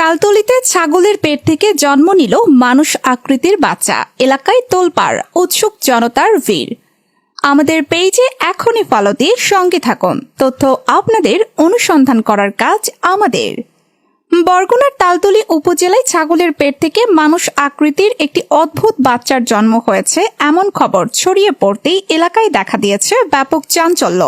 তালতলিতে ছাগলের পেট থেকে জন্ম নিল মানুষ আকৃতির বাচ্চা। এলাকায় তোলপাড়, উৎসুক জনতার ভিড়। আমাদের পেজে এখনই ফলো দিয়ে সঙ্গে থাকুন। তথ্য আপনাদের, অনুসন্ধান করার কাজ আমাদের। বরগুনার তালতলি উপজেলায় ছাগলের পেট থেকে মানুষ আকৃতির একটি অদ্ভুত বাচ্চার জন্ম হয়েছে এমন খবর ছড়িয়ে পড়তেই এলাকায় দেখা দিয়েছে ব্যাপক চাঞ্চল্য।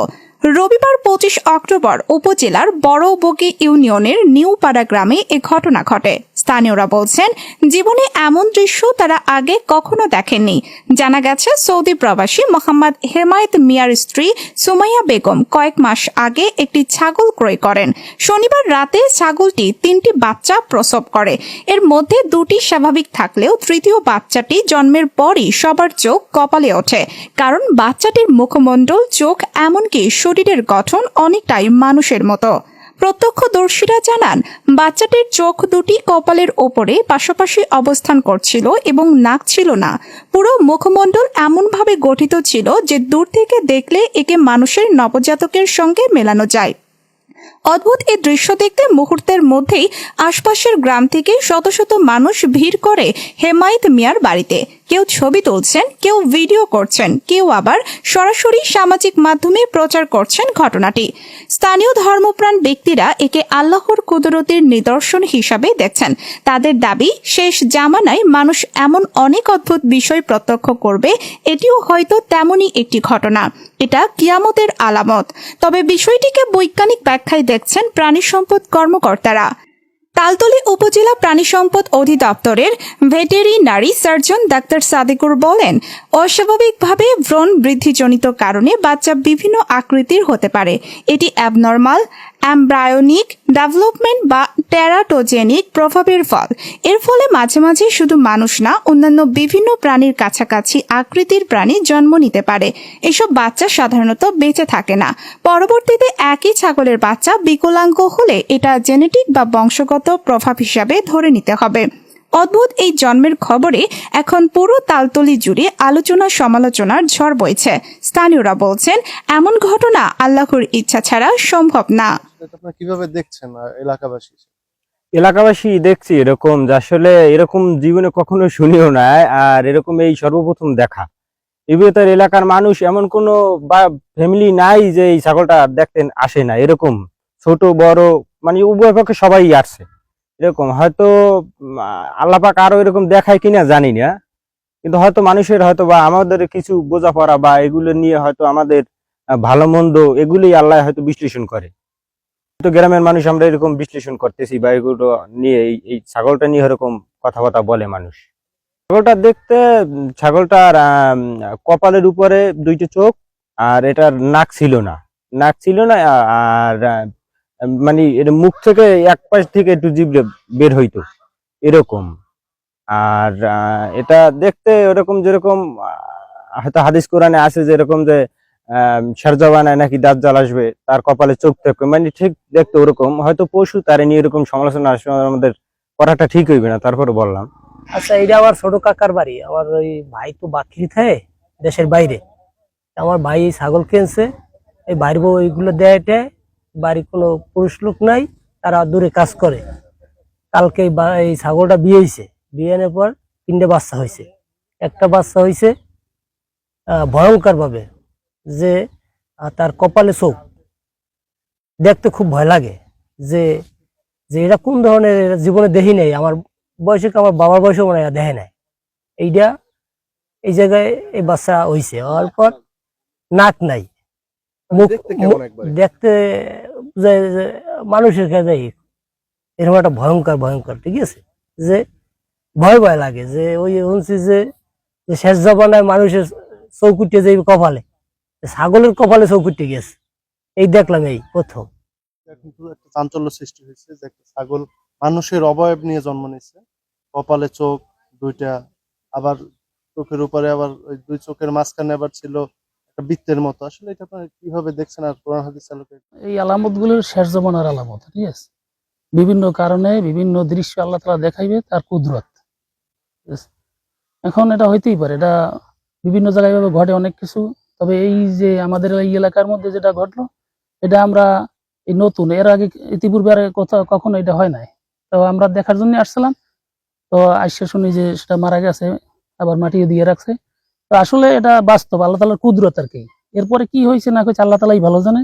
রবিবার 25 অক্টোবর উপজেলার বড়বগি ইউনিয়নের নিউপাড়া গ্রামে এ ঘটনা ঘটে। স্থানীয়রা বলছেন, জীবনে এমন দৃশ্য তারা আগে কখনো দেখেননি। জানা গেছে, সৌদি প্রবাসী মোহাম্মদ হেমায়েত মিয়ার স্ত্রী সুমাইয়া বেগম কয়েক মাস আগে একটি ছাগল ক্রয় করেন। শনিবার রাতে ছাগলটি 3টি বাচ্চা প্রসব করে। এর মধ্যে 2টি স্বাভাবিক থাকলেও তৃতীয় বাচ্চাটি জন্মের পরই সবার চোখ কপালে ওঠে। কারণ বাচ্চাটির মুখমণ্ডল, চোখ, এমনকি শরীরের গঠন অনেকটাই মানুষের মতো। প্রত্যক্ষদর্শীরা জানান, বাচ্চাটির চোখ দুটি কপালের ওপরে পাশাপাশি অবস্থান করছিল এবং নাক ছিল না। পুরো মুখমণ্ডল এমনভাবে গঠিত ছিল যে দূর থেকে দেখলে একে মানুষের নবজাতকের সঙ্গে মেলানো যায়। অদ্ভুত এই দৃশ্য দেখতে মুহূর্তের মধ্যেই আশপাশের গ্রাম থেকে শত শত মানুষ ভিড় করে হেমায়েত মিয়ার বাড়িতে। কেউ ছবি তুলছেন, কেউ ভিডিও করছেন, কেউ আবার সরাসরি সামাজিক মাধ্যমে প্রচার করছেন ঘটনাটি। স্থানীয় ধর্মপ্রাণ ব্যক্তিরা একে আল্লাহর কুদরতের নিদর্শন হিসাবে দেখছেন। তাদের দাবি, শেষ জামানায় মানুষ এমন অনেক অদ্ভুত বিষয় প্রত্যক্ষ করবে, এটিও হয়তো তেমনই একটি ঘটনা। এটা কিয়ামতের আলামত। তবে বিষয়টিকে বৈজ্ঞানিক ব্যাখ্যায় দেখছেন প্রাণী সম্পদ কর্মকর্তারা। তালতলি উপজেলা প্রাণী সম্পদ অধিদপ্তরের ভেটেরিনারি সার্জন ডাক্তার সাদিকুর বলেন, অস্বাভাবিকভাবে ভ্রূণ বৃদ্ধিজনিত কারণে বাচ্চা বিভিন্ন আকৃতির হতে পারে। এটি অ্যাবনর্মাল এমব্রায়োনিক ডেভেলপমেন্ট বা টেরাটোজেনিক প্রভাবের ফল। এর ফলে মাঝে মাঝে শুধু মানুষ না, অন্যান্য বিভিন্ন প্রাণীর কাছাকাছি আকৃতির প্রাণী জন্ম নিতে পারে। এসব বাচ্চা সাধারণত বেঁচে থাকে না। পরবর্তীতে একই ছাগলের বাচ্চা বিকলাঙ্গ হলে এটা জেনেটিক বা বংশগত প্রভাব হিসাবে ধরে নিতে হবে। অদ্ভুত এই জন্মের খবরে এখন পুরো তালতলি জুড়ে আলোচনা সমালোচনার ঝড় বইছে। স্থানীয়রা বলছেন, এমন ঘটনা আল্লাহর ইচ্ছা ছাড়া সম্ভব না। কিভাবে দেখছেন এলাকাবাসী? এলাকাবাসী দেখছি এরকম, যে আসলে এরকম জীবনে কখনো শুনিও না, আর এরকম এই সর্বপ্রথম দেখা। এবার এলাকার মানুষ এমন কোনো বা ফ্যামিলি নাই যে এই ছাগলটা দেখতে আসে না। এরকম ছোট বড় মানে উভয় পক্ষে সবাই আসছে। এরকম হয়তো আল্লাহ পাক আরো এরকম দেখায় কিনা জানি না, কিন্তু হয়তো মানুষের হয়তো বা আমাদের কিছু বোঝাপড়া বা এগুলো নিয়ে হয়তো আমাদের ভালো মন্দ এগুলোই আল্লাহ হয়তো বিশ্লেষণ করে। তো গ্রামের মানুষ আমরা এরকম বিশ্লেষণ করতেছি বা এগুলো নিয়ে এই ছাগলটা নিয়ে এরকম কথাবার্তা বলে মানুষ। ছাগলটা দেখতে, ছাগলটার কপালের উপরে 2টি চোখ, আর এটার নাক ছিল না। আর মানে এর মুখ থেকে এক পাশ থেকে একটু জিভে বের হইতো এরকম। আর এটা দেখতে ওরকম যেরকম হয়তো হাদিস কোরআনে আছে যে এরকম যে শেরজাবানায় নাকি দাজ্জাল আসবে, তার কপালে চোখ থাকবে, মানে ঠিক দেখতে ওরকম। হয়তো পশু তারে নিয়ে এরকম সমালোচনা আমাদের করাটা ঠিক হইবে না, তারপরে বললাম। আচ্ছা, এটা আমার ছোট কাকার বাড়ি। আমার ওই ভাই তো বাকরি থাকে দেশের বাইরে। আমার ভাই ছাগল কিনছে, এই বাইরে ওইগুলো দেয়, বাড়ি কোনো পুরুষ লোক নাই, তারা দূরে কাজ করে। কালকে এই ছাগলটা বিয়ে হয়েছে, বিয়ে আনার পর 3টে বাচ্চা হয়েছে। একটা বাচ্চা হয়েছে ভয়ঙ্কর ভাবে, যে তার কপালে চোখ, দেখতে খুব ভয় লাগে। যে যে এটা কোন ধরনের, জীবনে দেখি নাই। আমার বয়সে, আমার বাবার বয়সে মনে হয় দেখে নাই। এইটা এই জায়গায় এই বাচ্চা হয়েছে, হওয়ার পর নাক নাই, মুখ দেখতে মানুষের কাছে এরকম একটা ভয়ঙ্কর, ঠিক আছে, যে ভয় লাগে। যে ওই শুনছি যে শেষ জবানায় মানুষের চৌকুটে যে কপালে, ছাগলের কপালে চৌকুটে গেছে, এই দেখলাম এই প্রথম। এখন পুরো একটা চাঞ্চল্য সৃষ্টি হয়েছে যে একটা ছাগল মানুষের অবয়ব নিয়ে জন্ম নিচ্ছে, কপালে চোখ 2টা, আবার চোখের উপরে আবার ওই 2 চোখের মাঝখানে আবার ছিল একটা বৃত্তের মতো। আসলে এটা আপনারা কিভাবে দেখছেন? আর কোরআন হাদিস আলোকে এই আলামত গুলোর শেষ জমানার আলামত, ঠিক আছে। বিভিন্ন কারণে বিভিন্ন দৃশ্য আল্লাহ তাআলা দেখাইবে তার কুদরত। এখন এটা হইতেই পারে, এটা বিভিন্ন জায়গায় ভাবে ঘটে অনেক কিছু। তবে এই যে আমাদের এই এলাকার মধ্যে যেটা ঘটলো, এটা আমরা এই নতুন, এর আগে ইতিপূর্বে আর কখনো এটা হয় নাই। তো আমরা দেখার জন্য আসছিলাম, তো আইসা শুনি যে সেটা মারা গেছে, আবার মাটিও দিয়ে রাখছে। তো আসলে এটা বাস্তব, আল্লাহ তাআলার কুদরত আর কি। এরপরে কি হয়েছে না হয়েছে আল্লাহ তাআলাই ভালো জানে।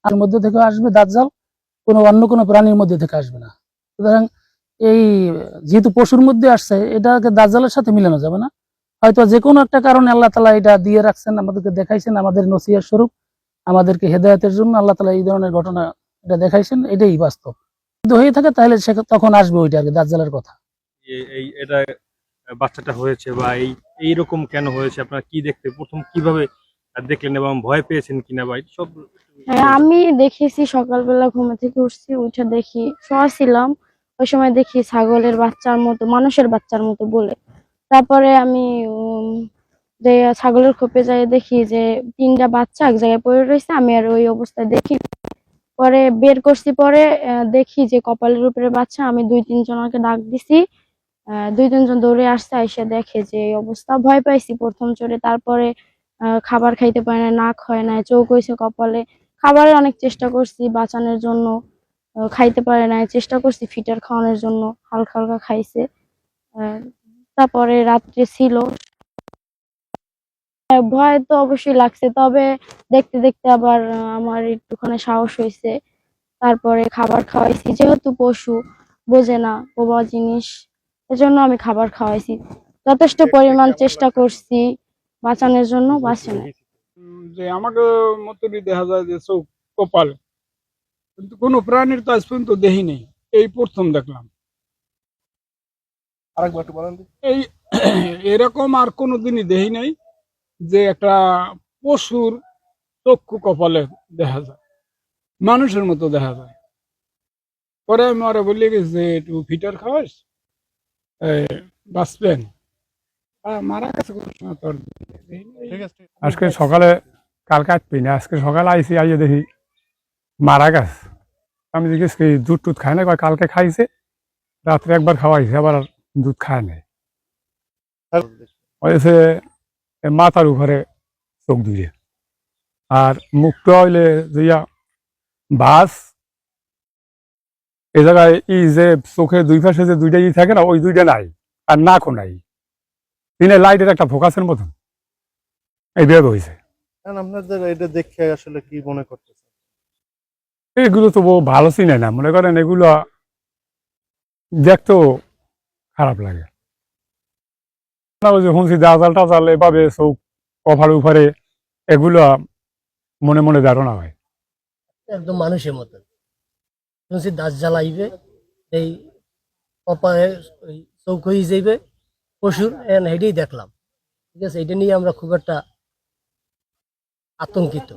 আর মধ্যে থেকে আসবে দাজ্জাল, অন্য কোনো প্রাণীর মধ্যে থেকে আসবে না। সুতরাং এই যেহেতু পশুর মধ্যে আসছে, এটাকে দাজ্জালের সাথে মিলানো যাবে না। হয়তো যে কোনো একটা কারণে আল্লাহ তাআলা এটা দিয়ে রাখছেন, আমাদেরকে দেখাইছেন, আমাদের নসিহত স্বরূপ, আমাদেরকে হেদায়েতের জন্য আল্লাহ তাআলা এই ধরনের ঘটনা এটা দেখাইছেন, এটাই বাস্তব। যদি হয়ে থাকে তাহলে সে তখন আসবে ওইটা আর কি, দাজ্জালের কথা। এই এটা বাচ্চাটা হয়েছে বা এইরকম কেন হয়েছে, আপনারা কি দেখতে প্রথম কিভাবে দেখলেন এবং ভয় পেয়েছেন কিনা বা এই সব? হ্যাঁ, আমি দেখেছি সকালবেলা ঘুম থেকে উঠছি, উঠে দেখি শোয়াছিলাম, ওই সময় দেখি ছাগলের বাচ্চার মতো, মানুষের বাচ্চার মতো বলে। তারপরে আমি যে ছাগলের খোপে যাই দেখি যে 3টা বাচ্চা এক জায়গায় পড়ে রয়েছে, আমি আর ওই অবস্থায় দেখি। পরে বের করছি, পরে দেখি যে কপালের উপরে বাচ্চা। আমি 2-3 জনকে ডাক দিছি, 2-3 জন দৌড়ে আসছে, এসে দেখে যে এই অবস্থা। ভয় পাইছি প্রথম চোটে। তারপরে খাবার খাইতে পারে না, নাক হয় না, চোখ হয়েছে কপালে। খাবারের অনেক চেষ্টা করছি বাঁচানোর জন্য, খাইতে পারে না, চেষ্টা করছি ফিটার খাওয়ানোর জন্য, হালকা হালকা খাইছে। আহ, তারপরে রাত্রে ছিল, ভয় তো অবশ্যই লাগছে, তবে দেখতে দেখতে আবার আমার একটুখানি সাহস হয়েছে। তারপরে খাবার খাওয়াইছি, যেহেতু পশু বোঝে না বোবা জিনিস, এজন্য আমি খাবার খাওয়াইছি। যথেষ্ট পরিমাণ চেষ্টা করছি বাঁচানোর জন্য, বাঁচে না। যে আমাকে মতনই দেখা যায় যে চোখ, কপাল, কিন্তু কোনো প্রাণীর তো আজ পর্যন্ত দেখি নেই, এই প্রথম দেখলাম। আরেকবার একটু বলেন তো। এই এরকম আর কোনোদিনই দেখি নাই যে একটা পশুর চক্ষু কপালে দেখা যায়, মানুষের মতো দেখা যায়। পরে আমি ওরা বলি যে একটু ফিটার খাওয়াস, বাঁচবেন। মারা গেছে কোনো সময় তো আর দেখি নাই। ঠিক আছে। আজকে সকালে, কালকে আসবি না, আজকে সকালে আইসি, আইয়ে দেখি মারা গেছে। আমি জিজ্ঞেস করি দুধ টুধ খায় না, কয় কালকে খাইছে, রাত্রে একবার খাওয়াইছে, আবার আর দুধ খায় নাই। হয়েছে মাথার উপরে চোখ দুইয়ে, আর মুখটা হইলে যেয়া বাস, এ জায়গায় ই যে চোখের দুই পাশে যে দুইটা ই থাকে না, ওই দুইটা নাই, আর নাকও নাই। দিনে লাইটের একটা ফোকাসের মতন এইভাবে হয়েছে। এখন আপনাদের এটা দেখে আসলে কি মনে করতেছে? এগুলো তো ভালো চিনে না, মনে করেন এগুলো দেখতেও খারাপ লাগে না। ওই যে শুনছি দাজাল টাজাল এভাবে চোখ কভার উপরে, এগুলো মনে মনে ধারণা হয়। একদম মানুষের মতন শুনছি দাজ্জাল আইবে, এই কপালে ওই চোখ হয়ে যাইবে পশুর, এটাই দেখলাম। ঠিক আছে, এটা নিয়ে আমরা খুব একটা আতঙ্কিত।